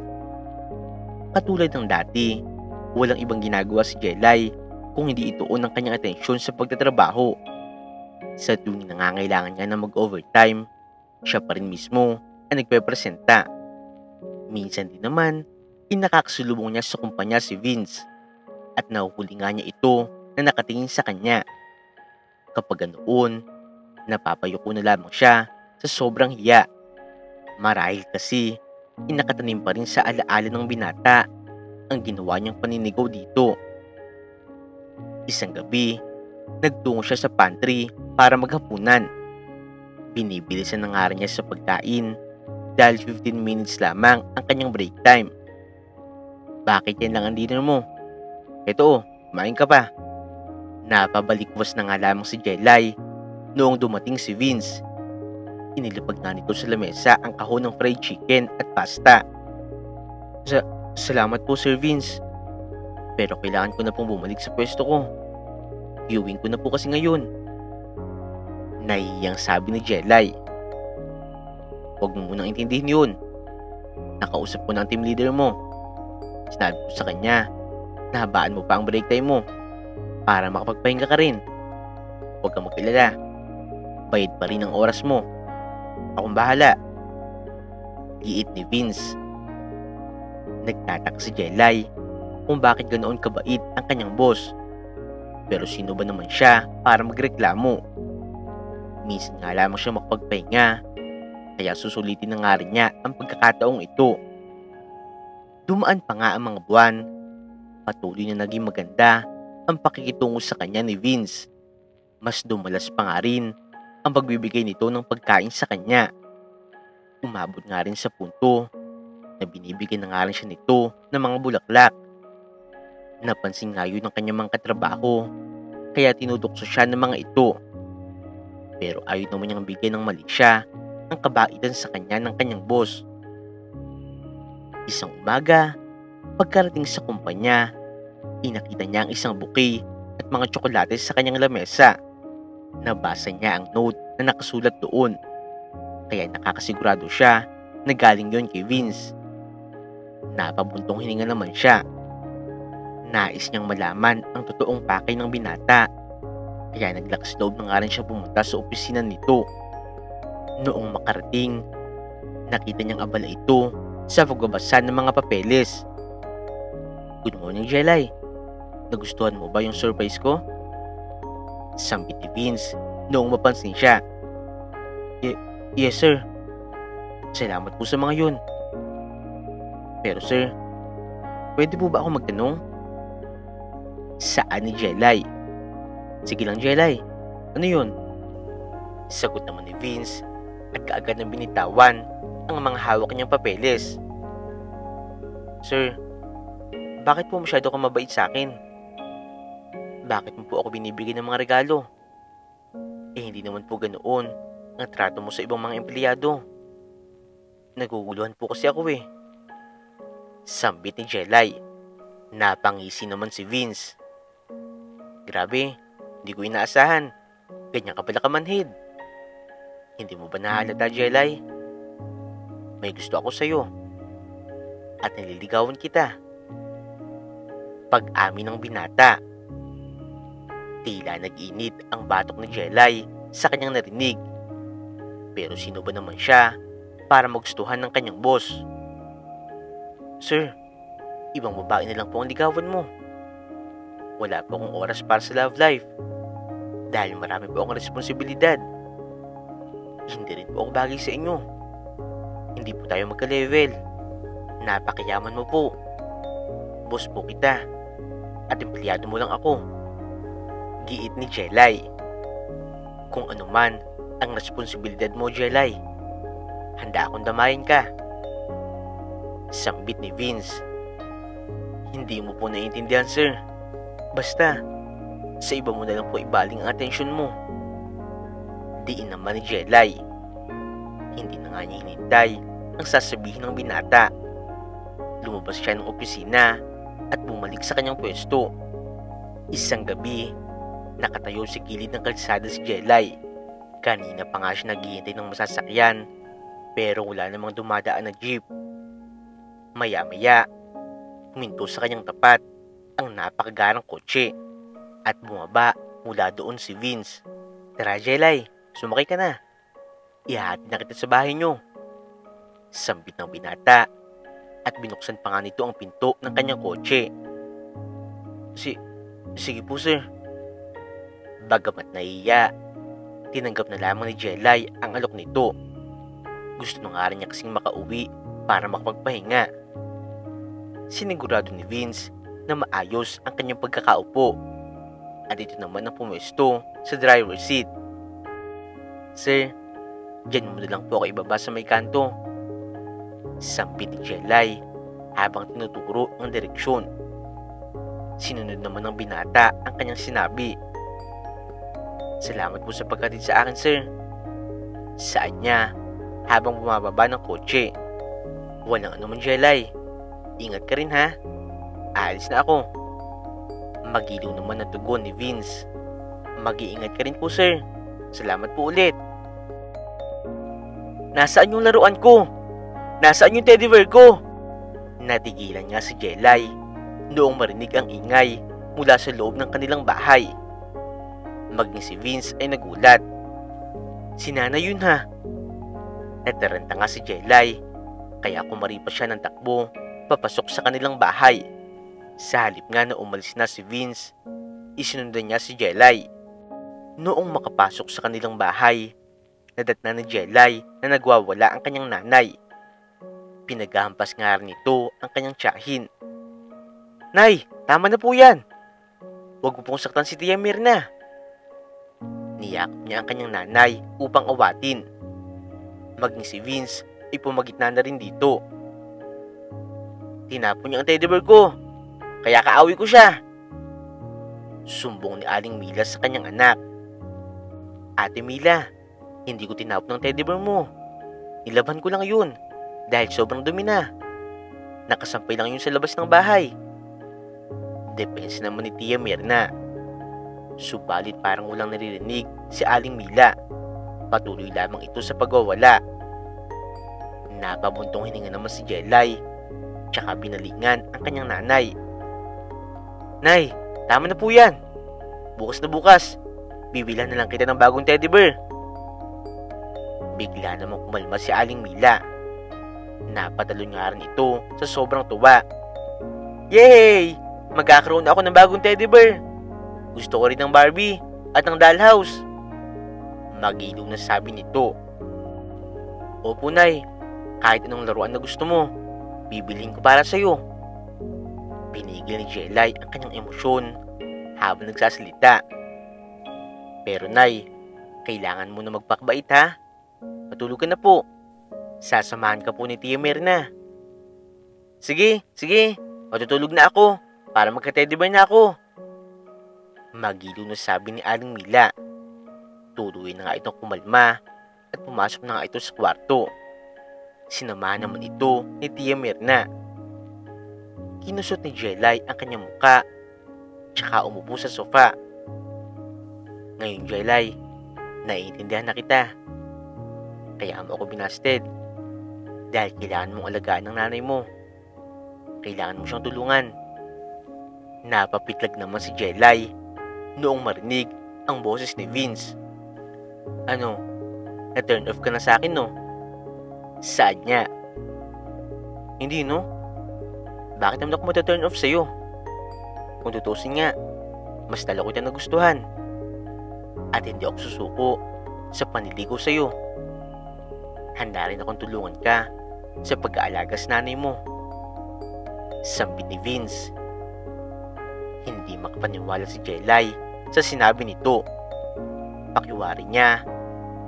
Katulad ng dati, walang ibang ginagawa si Jelay kung hindi ituon ang kanyang atensyon sa pagtatrabaho. Sa tuwing nangangailangan niya na mag-overtime, siya pa rin mismo ang nagpepresenta. Minsan din naman, inakakasulubong niya sa kumpanya si Vince at nahuhuli nga niya ito na nakatingin sa kanya. Kapag ganoon, napapayuko na lamang siya sa sobrang hiya. Marahil kasi, inakatanim pa rin sa alaala ng binata ang ginawa niyang paninigaw dito. Isang gabi, nagtungo siya sa pantry para maghapunan. Binibilisan na nga rin niya sa pagkain dahil 15 minutes lamang ang kanyang break time. Bakit yan lang ang dinner mo? Eto, kumain ka pa. Napabalikwas na nga lamang si Jelay noong dumating si Vince. Inilapag na nito sa lamesa ang kahon ng fried chicken at pasta. Salamat po Sir Vince. Pero kailangan ko na pong bumalik sa pwesto ko. Viewing ko na po kasi ngayon. Nahihiyang sabi ni Jelay. Huwag mo munang intindihin yun. Nakausap ko ng team leader mo. Sinabi ko sa kanya na habaan mo pa ang break time mo para makapagpahinga ka rin. Huwag kang mag-alala. Bayad pa rin ang oras mo. Akong bahala. Giit ni Vince. Nagtataka si Jelay kung bakit ganoon kabait ang kanyang boss. Pero sino ba naman siya para magreklamo? Minsan nga lamang siya makapagpahinga, kaya susulitin na nga rin niya ang pagkakataong ito. Dumaan pa nga ang mga buwan. Patuloy na naging maganda ang pakikitungo sa kanya ni Vince. Mas dumalas pa nga rin ang pagbibigay nito ng pagkain sa kanya. Umabot nga rin sa punto na binibigyan na nga rin siya nito ng mga bulaklak. Napansin nga yun ng kanyang mga katrabaho, kaya tinudukso siya ng mga ito. Pero ayaw naman niyang bigyan ng mali siya ang kabaitan sa kanya ng kanyang boss. Isang umaga, pagkarating sa kumpanya, inakita niya ang isang bouquet at mga tsokolate sa kanyang lamesa. Nabasa niya ang note na nakasulat doon, kaya nakakasigurado siya na galing yon kay Vince. Napabuntong hininga naman siya. Nais niyang malaman ang totoong pakay ng binata, kaya naglakas loob na nga rin siya pumunta sa opisina nito. Noong makarating, nakita niyang abala ito sa pagbabasa ng mga papeles. Good morning, Jelay. Nagustuhan mo ba yung surprise ko? Sambit ni Vince noong mapansin siya. Yes, sir. Salamat po sa mga yun. Pero sir, pwede po ba ako magtanong? Saan ni Jelay? Sige lang, Jelay. Ano yun? Sagot naman ni Vince at kaagad na binitawan ang mga hawak niyang papeles. Sir, bakit po masyado kang mabait sa akin? Bakit mo po ako binibigyan ng mga regalo? Hindi naman po ganoon ang trato mo sa ibang mga empleyado. Naguguluhan po kasi ako eh. Sambit ni Jelay. Napangisi naman si Vince. Grabe, hindi ko inaasahan. Ganyan ka pala kamanhid. Hindi mo ba nahalata, Jelay? May gusto ako sa'yo. At nililigawan kita. Pag-amin ng binata. Tila nag-init ang batok ni Jelay sa kanyang narinig. Pero sino ba naman siya para magustuhan ng kanyang boss? Sir, ibang babae na lang po ang ligawan mo. Wala po akong oras para sa love life. Dahil marami po akong responsibilidad. Hindi rin po ako bagay sa inyo. Hindi po tayo magka-level. Napakiyaman mo po. Boss po kita. At empleyado mo lang ako. Giit ni Jelay. Kung ano man ang responsibilidad mo, Jelay, handa akong damayin ka. Sambit ni Vince. Hindi mo po naiintindihan, sir. Basta, sa iba mo na lang po ibaling ang atensyon mo. Diin naman ni Jelay. Hindi na nga niya hinintay ang sasabihin ng binata. Lumabas siya ng opisina at bumalik sa kanyang pwesto. Isang gabi, nakatayo sa gilid ng kalsada si Jelay. Kanina pa nga siya naghihintay ng masasakyan, pero wala namang dumadaan na jeep. Maya-maya, huminto sa kanyang tapat ang napakagarang kotse at bumaba mula doon si Vince. Tara, Jelay, sumakay ka na. Ihahatid na kita sa bahay nyo. Sambit ng binata at binuksan pa nga nito ang pinto ng kanyang kotse. Sige po, sir. Bagamat nahiya, tinanggap na lamang ni Jelay ang alok nito. Gusto na nga rin niya kasing makauwi para makapagpahinga. Sinigurado ni Vince na maayos ang kanyang pagkakaupo at ito naman ang pumwesto sa driver's seat. Sir, dyan mo na lang po ako ibaba sa may kanto. Sambit ni Jelay habang tinuturo ang direksyon. Sinunod naman ng binata ang kanyang sinabi. Salamat po sa pagkatid sa akin, sir. Saan niya habang bumababa ng kotse. Walang anuman, Jelay. Ingat ka rin, ha? Aalis na ako. Magiliw naman ang tugon ni Vince. Mag-iingat ka rin po, sir. Salamat po ulit. Nasaan yung laruan ko? Nasaan yung teddy bear ko? Natigilan nga si Jelay noong marinig ang ingay mula sa loob ng kanilang bahay. Maging si Vince ay nagulat. Si Nana yun, ha? Nataranta nga si Jelay, kaya kumaripas siya ng takbo papasok sa kanilang bahay. Sa halip nga na umalis na si Vince, isinundan niya si Jelay. Noong makapasok sa kanilang bahay, nadatna ni Jelay na nagwawala ang kanyang nanay. Pinaghahampas nga rin nito ang kanyang tiyahin. Nay, tama na po yan. Huwag mo pong saktan si Tia Mirna. Niyakap niya ang kanyang nanay upang awatin. Maging si Vince ay pumagitna na rin dito. Tinapon niya ang teddy bear ko, kaya kaaway ko siya. Sumbong ni Aling Mila sa kanyang anak. Ate Mila, hindi ko tinapon ang teddy bear mo. Nilaban ko lang yun dahil sobrang dumi na. Nakasampay lang yun sa labas ng bahay. Depensa naman ni Tia Mirna. Subalit parang walang naririnig si Aling Mila. Patuloy lamang ito sa pagwawala. Napabuntong hininga naman si Jelay, tsaka binalingan ang kanyang nanay. Nay, tama na po yan. Bukas na bukas, bibilan na lang kita ng bagong teddy bear. Bigla namang kumalma si Aling Mila. Napatalon nga rin ito sa sobrang tuwa. Yay! Magkakaroon ako ng bagong teddy bear. Gusto ko rin ng Barbie at ng dollhouse. Magilong na sabi nito. Opo, Nay. Kahit anong laruan na gusto mo, bibiliin ko para sa'yo. Pinigil ni Jelay ang kanyang emosyon habang nagsasalita. Pero Nay, kailangan mo na magpakbait ha. Matulog ka na po. Sasamahan ka po ni Tia Mirna. Sige, sige. Matutulog na ako para magka-teddy bear na ako. Magiliw na sabi ni Aling Mila. Tuloy na nga itong kumalma at pumasok na nga ito sa kwarto. Sinamahan naman ito ni Tia Mirna. Kinusot ni Jelay ang kanyang muka tsaka umupo sa sofa. Ngayon Jelay, naiintindihan na kita. Kaya mo ako binasted. Dahil kailangan mong alagaan ng nanay mo. Kailangan mo siyang tulungan. Napapitlag naman si Jelay noong marinig ang boses ni Vince. Ano? Na-turn off ka na sa akin no? Saan niya? Hindi no? Bakit naman ako mata-turn off sa'yo? Kung tutusin nga, mas lalo kita nagustuhan. At hindi ako susuko sa panliligaw sa'yo. Handa rin akong tulungan ka sa pag-aalaga sa nanay mo. Sabi ni Vince. Hindi makapaniwala si Jelay sa sinabi nito. Pakiwari niya,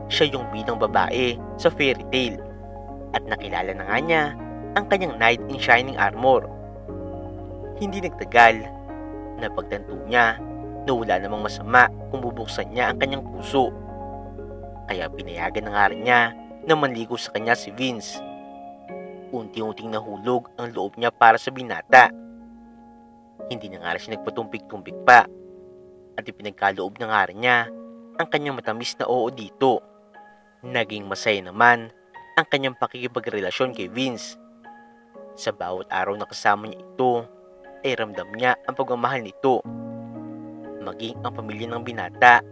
siya yung bidang babae sa fairy tale at nakilala na nga niya ang kanyang knight in shining armor. Hindi nagtagal na pagtanto niya na wala namang masama kung bubuksan niya ang kanyang puso. Kaya pinayagan na nga rin niya na manligo sa kanya si Vince. Unti-unting nahulog ang loob niya para sa binata. Hindi na nga rin siya nagpatumpik-tumpik pa at ipinagkaloob na nga rin niya ang kanyang matamis na oo dito. Naging masaya naman ang kanyang pakikipagrelasyon kay Vince. Sa bawat araw na kasama niya ito, ay ramdam niya ang pagmamahal nito. Maging ang pamilya ng binata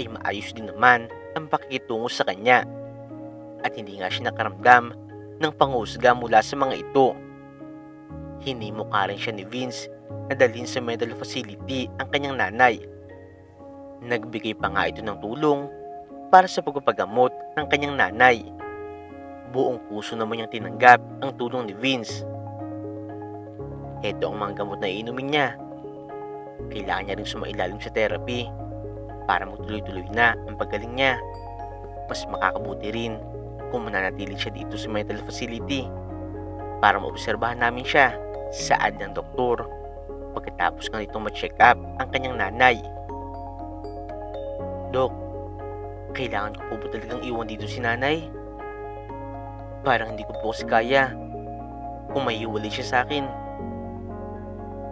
ay maayos din naman ang pakikitungo sa kanya. At hindi nga siya nakaramdam ng panghusga mula sa mga ito. Hinimukha rin siya ni Vince na dalhin sa mental facility ang kanyang nanay. Nagbigay pa nga ito ng tulong para sa pagpapagamot ng kanyang nanay. Buong puso naman niyang tinanggap ang tulong ni Vince. Ito ang mga gamot na iinumin niya. Kailangan niya rin sumailalim sa therapy para magtuloy-tuloy na ang paggaling niya. Mas makakabuti rin kung mananatili siya dito sa mental facility para maobserbahan namin siya. Saad ng doktor pagkatapos nga nitong ma-check up ang kanyang nanay. Dok, kailangan ko po ba talagang iwan dito si nanay? Parang hindi ko po kasi kaya kung maiiwalay siya sa akin.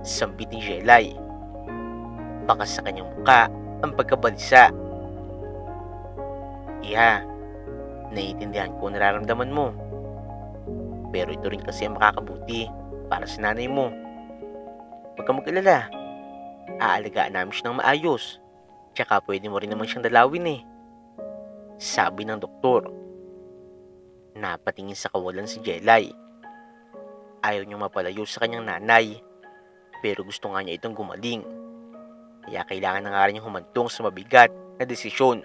Sambit ni Jelay. Bakas sa kanyang muka ang pagkabalisa. Iha, naiintindihan ko ang nararamdaman mo. Pero ito rin kasi ang makakabuti para sa nanay mo. Huwag kang mag-alala. Aalagaan namin siya ng maayos. Tsaka pwede mo rin naman siyang dalawin eh. Sabi ng doktor. Napatingin sa kawalan si Jelay. Ayaw niyang mapalayo sa kanyang nanay. Pero gusto nga niya itong gumaling. Kaya kailangan na nga rin niyang humantong sa mabigat na desisyon.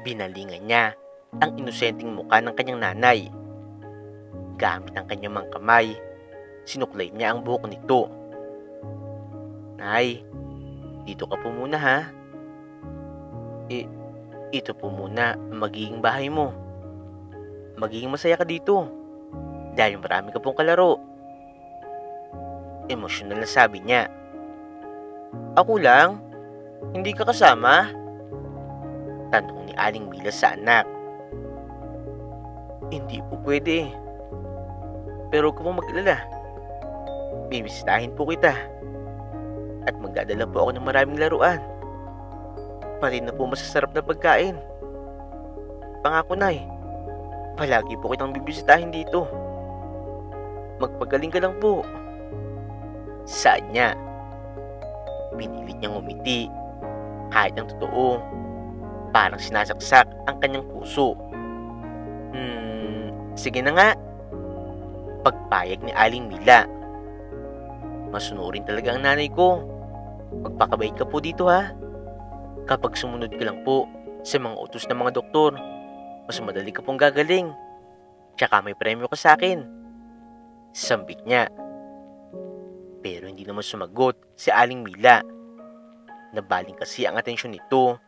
Binalingan niya ang inosenteng mukha ng kanyang nanay. Gamit ang kanyang mga kamay, sinuklay niya ang buhok nito. Nay, dito ka po muna ha. Ito po muna ang magiging bahay mo. Magiging masaya ka dito dahil marami ka pong kalaro. Emosyonal na sabi niya. Ako lang? Hindi ka kasama? Tanong ni Aling Mila sa anak. Hindi po pwede. Pero huwag ka pong mag-alala. Bibisitahin po kita. At magdadala po ako ng maraming laruan. Pati na po masasarap na pagkain. Pangako Nay, palagi po kitang bibisitahin dito. Magpagaling ka lang po. Saan niya? Pinilit niyang umiti kahit ang totoo. Parang sinasaksak ang kanyang puso. Sige na nga. Pagpayag ni Aling Mila. Masunurin talaga ang nanay ko. Magpakabait ka po dito ha. Kapag sumunod ka lang po sa mga utos ng mga doktor, mas madali ka pong gagaling. Tsaka may premyo ka sa akin. Sambit niya. Pero hindi naman sumagot si Aling Mila. Nabaling kasi ang atensyon nito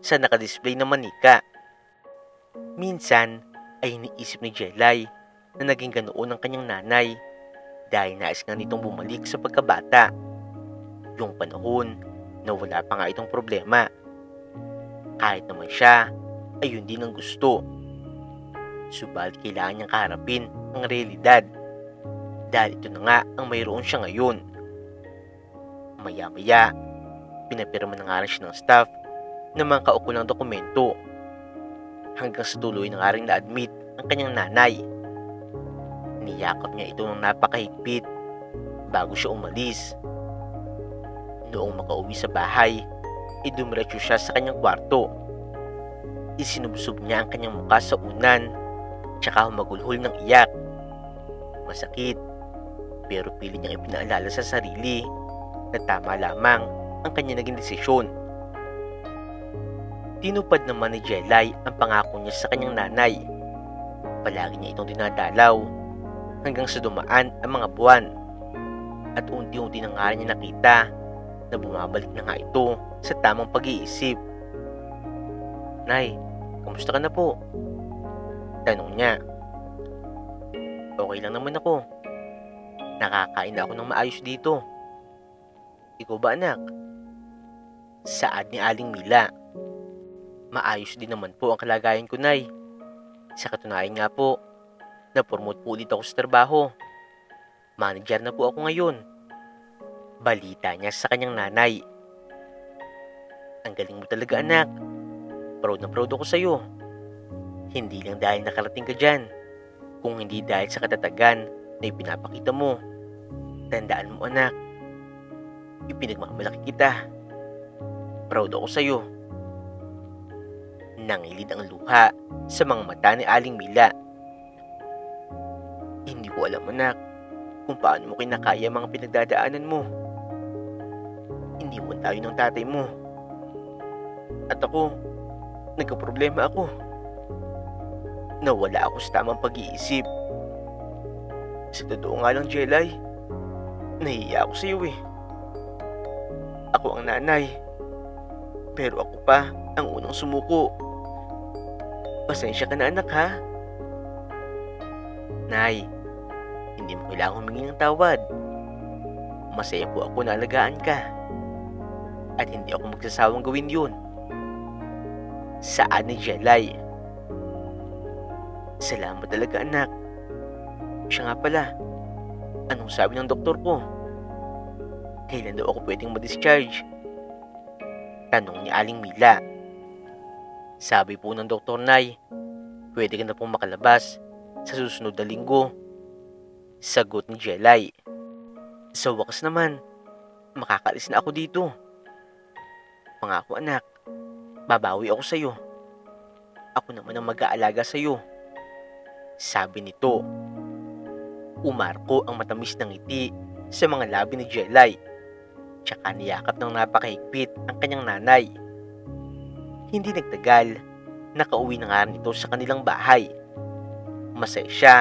sa nakadisplay na manika. Minsan ay iniisip ni Jelay na naging ganoon ang kanyang nanay dahil nais nga nitong bumalik sa pagkabata. Yung panahon na wala pa nga itong problema. Kahit naman siya ay yun din ang gusto. Subalit kailangan niyang kaharapin ang realidad dahil ito na nga ang mayroon siya ngayon. Maya-maya, pinapirma na nga rin siya ng staff ng mga kaukulang dokumento hanggang sa tuloy na nga rin na-admit ang kanyang nanay. Niyakap niya ito ng napakahigpit bago siya umalis. Noong makauwi sa bahay, dumiretso siya sa kanyang kwarto. Isinubsob niya ang kanyang mukha sa unan tsaka humagulhol ng iyak. Masakit, pero pili niyang ipinaalala sa sarili na tama lamang ang kanyang naging desisyon. Tinupad naman ni Jelay ang pangako niya sa kanyang nanay. Palagi niya itong dinadalaw hanggang sa dumaan ang mga buwan at unti-unti na nga niya nakita na bumabalik na nga ito sa tamang pag-iisip. "Nay, kamusta ka na po?" tanong niya. "Okay lang naman ako. Nakakain na ako ng maayos dito. Ikaw ba, anak?" Saad ni Aling Mila. "Maayos din naman po ang kalagayan ko, Nay. Sa katunayan nga po, na-promote po ulit ako sa trabaho. Manager na po ako ngayon." Balita niya sa kanyang nanay. "Ang galing mo talaga, anak. Proud na proud ako sa'yo. Hindi lang dahil nakarating ka dyan, kung hindi dahil sa katatagan na ipinapakita mo. Tandaan mo, anak, ipinagmamalaki kita. Proud ako sa'yo." Nangilid ang luha sa mga mata ni Aling Mila. "Hindi ko alam, anak, kung paano mo kinakaya mga pinagdadaanan mo. Hindi mo tayo ng tatay mo. At ako, nagkaproblema ako. Nawala ako sa tamang pag-iisip. Sa totoo nga lang, Jelay, nahihiya ako sa iyo eh. Ako ang nanay, pero ako pa ang unang sumuko. Pasensya ka na, anak, ha?" "Nay, hindi mo kailangang humingi ng tawad. Masaya po ako na alagaan ka. At hindi ako magsasawang gawin yun." Saad ni Jelay. "Salamat talaga, anak. Siya nga pala, anong sabi ng doktor ko? Kailan daw ako pwedeng ma-discharge?" tanong ni Aling Mila. "Sabi po ng doktor, Nay, pwede ka na pong makalabas sa susunod na linggo." Sagot ni Jelay. "Sa wakas naman, makakaalis na ako dito. Pangako, anak, babawi ako sa'yo. Ako naman ang mag-aalaga sa'yo." Sabi nito. Umarko ang matamis ng ngiti sa mga labi ni Jelay, tsaka niyakap ng napakahigpit ang kanyang nanay. Hindi nagtagal, nakauwi na nga rin ito sa kanilang bahay. Masaya siya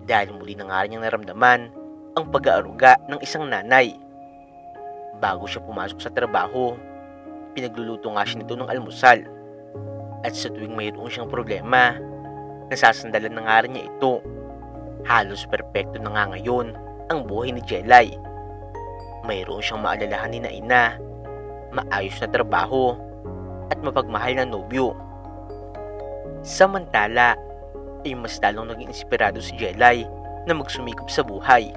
dahil muli na nga rin niyang naramdaman ang pag-aaruga ng isang nanay. Bago siya pumasok sa trabaho, pinagluluto nga siya nito ng almusal. At sa tuwing mayroon siyang problema, nasasandalan na nga rin niya ito. Halos perpekto na nga ngayon ang buhay ni Jelay. Mayroon siyang maalalahanin na ina, maayos na trabaho, at mapagmahal na nobyo. Samantala, ay mas lalong naging inspirado si Jelay na magsumikap sa buhay.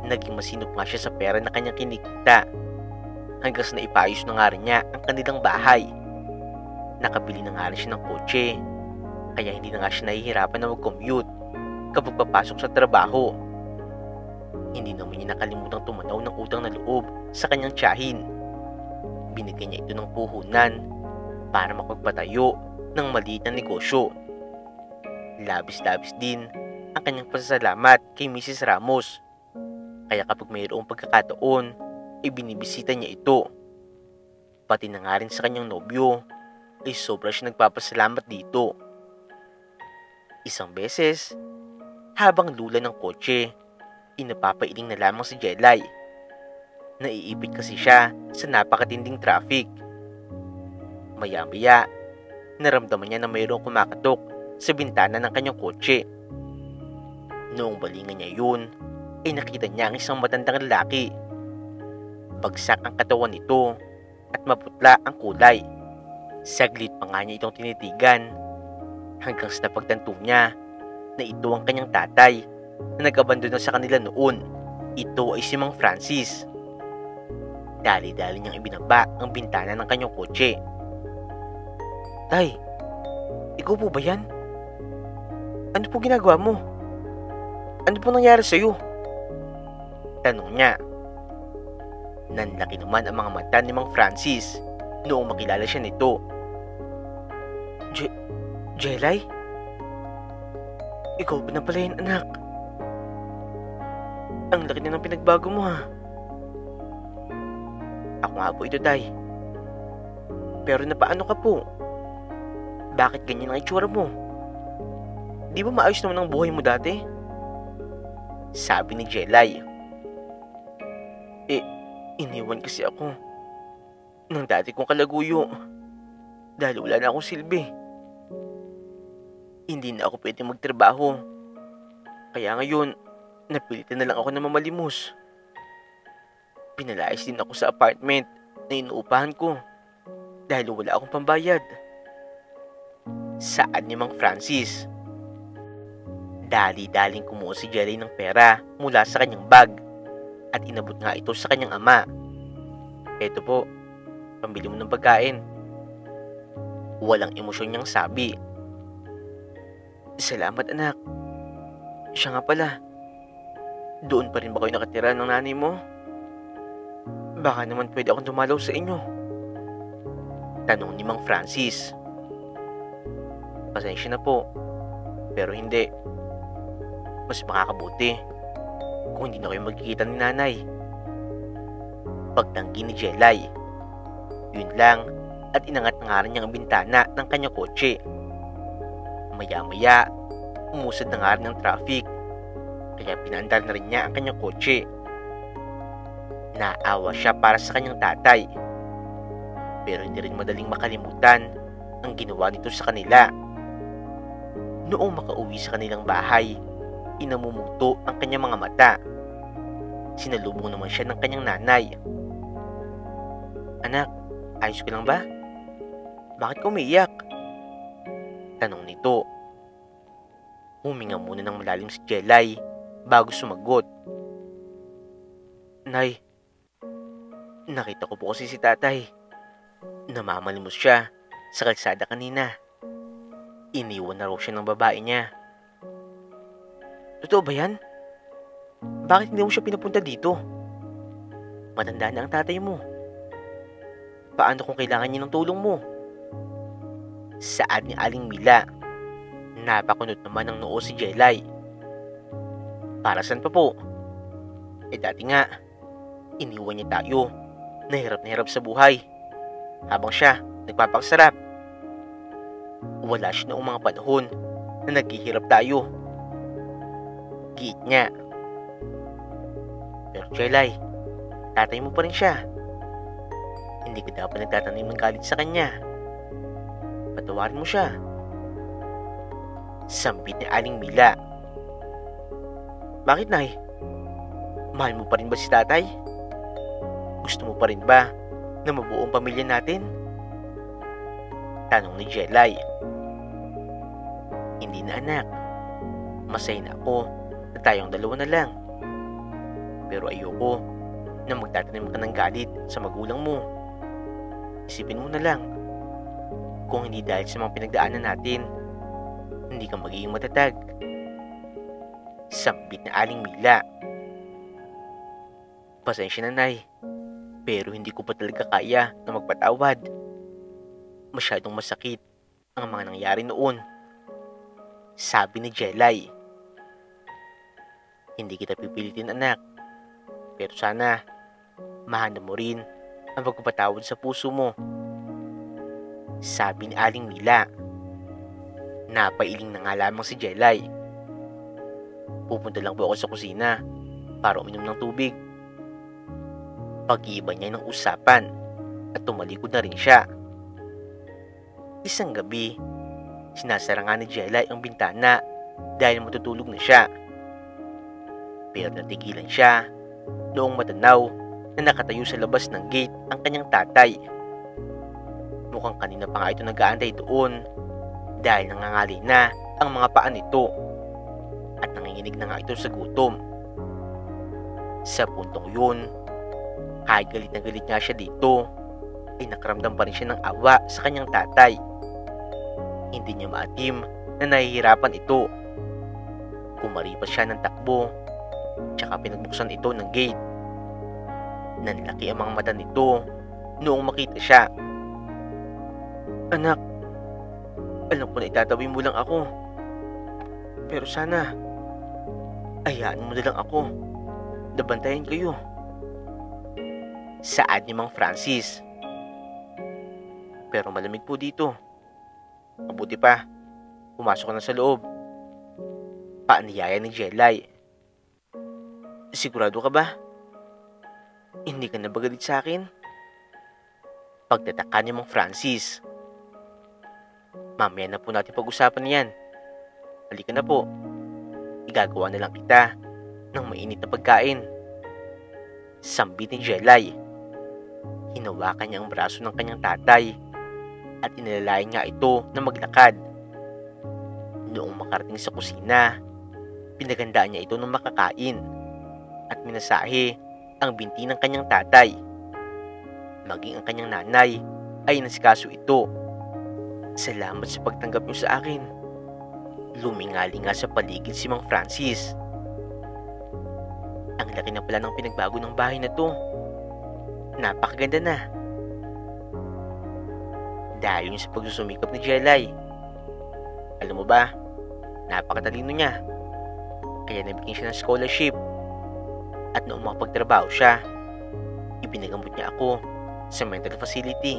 Naging masinop nga siya sa pera na kanyang kinikita, hanggang sa naipayos na nga rin niya ang kanilang bahay. Nakabili na nga rin siya ng kotse, kaya hindi na nga siya nahihirapan na mag-commute kapag papasok sa trabaho. Hindi naman niya nakalimutang tumanaw ng utang na loob sa kanyang tiyahin. Binigyan niya ito ng puhunan para makapagpatayo ng maliit na negosyo. Labis-labis din ang kanyang pasasalamat kay Mrs. Ramos. Kaya kapag mayroong pagkakataon, binibisita niya ito. Pati na nga rin sa kanyang nobyo, ay sobra siya nagpapasalamat dito. Isang beses, habang lula ng kotse, napapailing na lamang si Jelay. Naiipit kasi siya sa napakatinding traffic. Maya-maya, naramdaman niya na mayroong kumakatok sa bintana ng kanyang kotse. Noong balingan niya yun, ay nakita niya ang isang matandang lalaki. Bagsak ang katawan nito at maputla ang kulay. Saglit pa nga niya itong tinitigan hanggang sa napagtanto niya na ito ang kanyang tatay na nag-abandona sa kanila noon. Ito ay si Mang Francis. Dali-dali niyang ibinaba ang bintana ng kanyang kotse. "Tay, ikaw po ba yan? Ano po ginagawa mo? Ano po nangyari sa'yo?" tanong niya. Nanlaki naman ang mga mata ni Mang Francis noong makilala siya nito. Jelay? Ikaw ba na pala yun, anak? Ang laki na ng pinagbago mo, ha? Ako nga po ito, tay. Pero napaano ka po? Bakit ganyan ang itsura mo? Di ba maayos naman ang buhay mo dati? Sabi ni Jelay. Iniwan kasi ako ng dati kong kalaguyo dahil wala na akong silbi. Hindi na ako pwede magtrabaho. Kaya ngayon, napilitan na lang ako na mamalimos. Pinalayas din ako sa apartment na inuupahan ko dahil wala akong pambayad. Saad ni Mang Francis. Dali-daling kumuha si Jelay ng pera mula sa kanyang bag at inabot nga ito sa kanyang ama. "Eto po, pambili mo ng pagkain." Walang emosyon niyang sabi. "Salamat, anak. Siya nga pala, doon pa rin ba kayo nakatira ng nanay mo? Baka naman pwede akong dumalaw sa inyo," tanong ni Mang Francis. "Pasensya na po, pero hindi. Mas makakabuti kung hindi na kayo magkikita ni nanay," pagtanggi ni Jelay. Yun lang at inangat na nga rin niya ang bintana ng kanyang kotse. Maya-maya, umusad na nga rin ang traffic, kaya pinaandar na rin niya ang kanyang kotse. Naawa siya para sa kanyang tatay, pero hindi rin madaling makalimutan ang ginawa nito sa kanila. Noong makauwi sa kanilang bahay, inamumuto ang kanyang mga mata. Sinalubong naman siya ng kanyang nanay. "Anak, ayos ka lang ba? Bakit ka umiiyak?" tanong nito. Huminga muna ng malalim si Jelay bago sumagot. "Nay, nakita ko po kasi si tatay. Namamalimos siya sa kalsada kanina. Iniwan na raw siya ng babae niya." "Totoo ba yan? Bakit hindi mo siya pinapunta dito? Matanda na ang tatay mo. Paano kung kailangan niya ng tulong mo?" Saad ni Aling Mila. Napakunot naman ng noo si Jelay. "Para saan pa po? Dati nga, iniwan niya tayo na hirap sa buhay habang siya nagpapaksarap. Wala siya noong mga panahon na naghihirap tayo," giit niya. "Pero Jelay, tatay mo pa rin siya. Hindi ka dapat nagtatanim ng galit sa kanya. Patawarin mo siya," sambit ni Aling Mila. "Bakit, Nay? Mahal mo pa rin ba si tatay? Gusto mo pa rin ba na mabuo ang pamilya natin?" tanong ni Jelay. "Hindi na, anak. Masaya na ako na tayong dalawa na lang. Pero ayoko na magtatanim ka ng galit sa magulang mo. Isipin mo na lang, kung hindi dahil sa mga pinagdaanan natin, hindi ka magiging matatag," sambit na Aling Mila. "Pasensya na, Nay, pero hindi ko pa talaga kaya na magpatawad. Masyadong masakit ang mga nangyari noon," sabi ni Jelay. "Hindi kita pipilitin, anak, pero sana mahanda mo rin ang pagpapatawad sa puso mo," sabi ni Aling Mila. Napailing na nga lamang si Jelay. "Pupunta lang po ako sa kusina para uminom ng tubig." Pag-iiba niya ng usapan at tumalikod na rin siya. Isang gabi, sinasara nga ni Jelay ang bintana dahil matutulog na siya. Pero natigilan siya noong matanaw na nakatayo sa labas ng gate ang kanyang tatay. Mukhang kanina pa nga ito nag-aantay doon dahil nangangali na ang mga paa nito at nanginginig na nga ito sa gutom. Sa puntong yun, kahit galit na galit nga siya dito, ay nakaramdam pa rin siya ng awa sa kanyang tatay. Hindi niya maatim na nahihirapan ito. Kumaripas siya ng takbo, tsaka pinagbuksan ito ng gate. Nanlaki ang mga mata nito noong makita siya. Anak, alam ko na itatabi mo lang ako. Pero sana, hayaan mo na lang ako. Nabantayan kayo. Saad ni Mang Francis. Pero malamig po dito. Mabuti pa, pumasok ka na sa loob. Paaniyaya ni Jelay. Sigurado ka ba? Hindi ka na ba galit sa akin? Pagtataka ni Mang Francis. Mamaya na po natin pag-usapan yan. Halika na po. Igagawa na lang kita ng mainit na pagkain. Sambit ni Jelay. Hinawakan niya ang braso ng kanyang tatay at inilalayan nga ito na maglakad. Noong makarating sa kusina, pinagandaan niya ito ng makakain at minasahe ang binti ng kanyang tatay. Maging ang kanyang nanay ay nasikaso ito. Salamat sa pagtanggap niyo sa akin. Lumingali nga sa paligid si Mang Francis. Ang laki na pala ng pinagbago ng bahay na to. Napakaganda na. Dahil yun sa pagsusumikap ni Jelay. Alam mo ba, napakatalino niya. Kaya nabigyan siya ng scholarship. At noong makapagtrabaho siya, ipinagamot niya ako sa mental facility.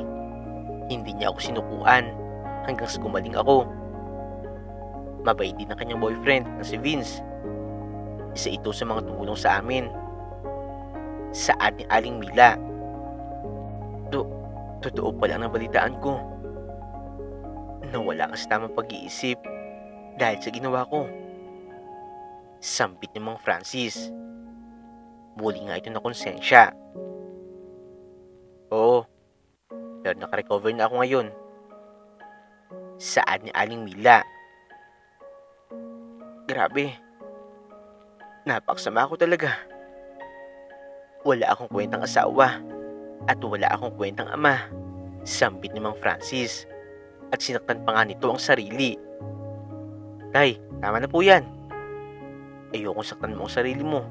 Hindi niya ako sinukuan hanggang sa gumaling ako. Mabait din ang kanyang boyfriend na si Vince. Isa ito sa mga tumulong sa amin. Saad ni Aling Mila. Totoo pala ang nabalitaan ko. Nawala ka sa tamang pag-iisip dahil sa ginawa ko. Sambit ni Mang Francis. Muli nga ito na konsensya. Oo, pero nakarecover na ako ngayon. Saad ni Aling Mila. Grabe. Napaksama ako talaga. Wala akong kwentang asawa at wala akong kwentang ama. Sambit ni Mang Francis at sinaktan pa nga nito ang sarili. Tay, tama na po yan. Ayokong saktan mo ang sarili mo.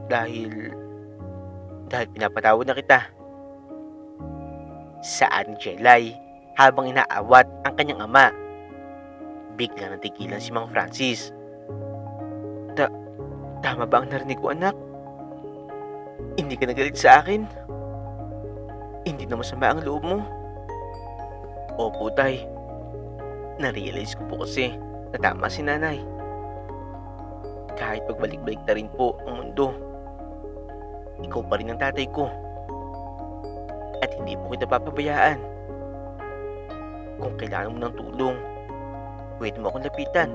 Dahil pinapatawad na kita. Saad ni Jelay habang inaawat ang kanyang ama. Biglang natigilan si Mang Francis. Tama ba ang narinig ko, anak? Hindi ka nagalit sa akin? Hindi na masama ang loob mo? Opo, tay. Narealize ko po kasi na tama si nanay. Kahit pagbalik-balik na rin po ang mundo, ikaw pa rin ang tatay ko. At hindi po kita papabayaan. Kung kailangan mo ng tulong, pwede mo akong lapitan.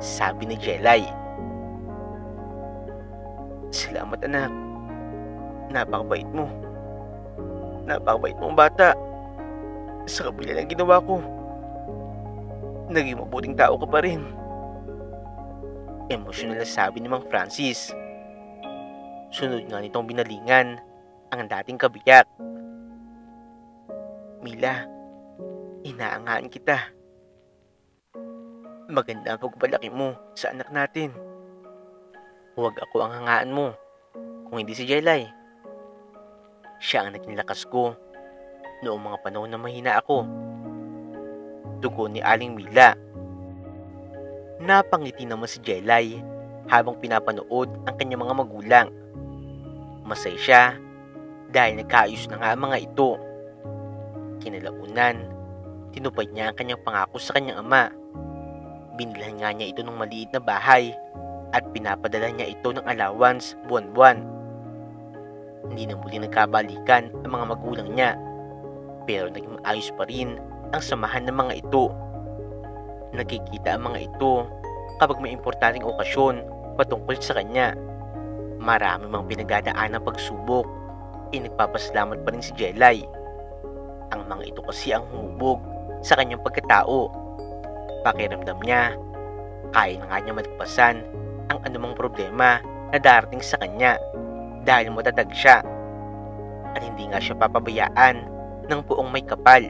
Sabi ni Jelay. Salamat, anak. Napakabait mo. Napakabait mong bata. Sa kabila ng ginawa ko, naging mabuting tao ka pa rin. Emosyonal na sabi ni Mang Francis. Sunod nga nitong binalingan ang dating kabiyak. Mila, inaangaan kita. Maganda ang pagpalaki mo sa anak natin. Huwag ako ang hangaan mo, kung hindi si Jelay. Siya ang naging lakas ko noong mga panahon na mahina ako. Tugon ni Aling Mila. Napangiti naman si Jelay habang pinapanood ang kanyang mga magulang. Masaya siya dahil nagkaayos na nga ang mga ito. Kinalaunan, tinupad niya ang kanyang pangako sa kanyang ama. Binilhan nga niya ito ng maliit na bahay at pinapadala niya ito ng allowance buwan-buwan. Hindi na muli nagkabalikan ang mga magulang niya. Pero naging maayos pa rin ang samahan ng mga ito. Nakikita ang mga ito kapag may importanteng okasyon patungkol sa kanya. Marami mang pinagdadaan ng pagsubok, nagpapasalamat pa rin si Jelay. Ang mga ito kasi ang humubog sa kanyang pagkatao. Pakiramdam niya, kaya na nga niya maligpasan ang anumang problema na darating sa kanya dahil matatag siya at hindi nga siya papabayaan ng buong may kapal.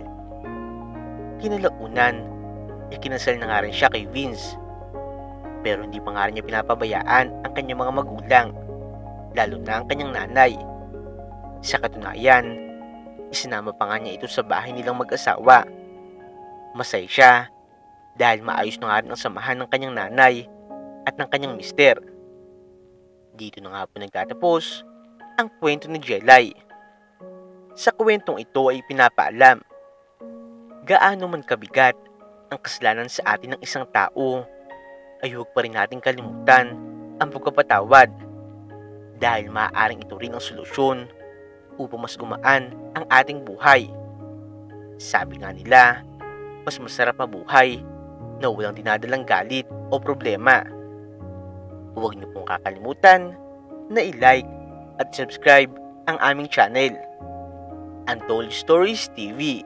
Kinalaunan, ikinasal na nga rin siya kay Vince. Pero hindi pa nga rin niya pinapabayaan ang kanyang mga magulang, lalo na ang kanyang nanay. Sa katunayan, isinama pa nga niya ito sa bahay nilang mag-asawa. Masaya siya dahil maayos na nga rin ang samahan ng kanyang nanay at ng kanyang mister. Dito na nga po nagtatapos ang kwento ni Jelay. Sa kwentong ito ay pinapaalam, gaano man kabigat ang kasalanan sa atin ng isang tao, ay huwag pa rin natin kalimutan ang pagpapatawad dahil maaaring ito rin ang solusyon upang mas gumaan ang ating buhay. Sabi nga nila, mas masarap mabuhay na walang dinadalang galit o problema. Huwag niyo pong kakalimutan na i-like at subscribe ang aming channel, Untold Stories TV.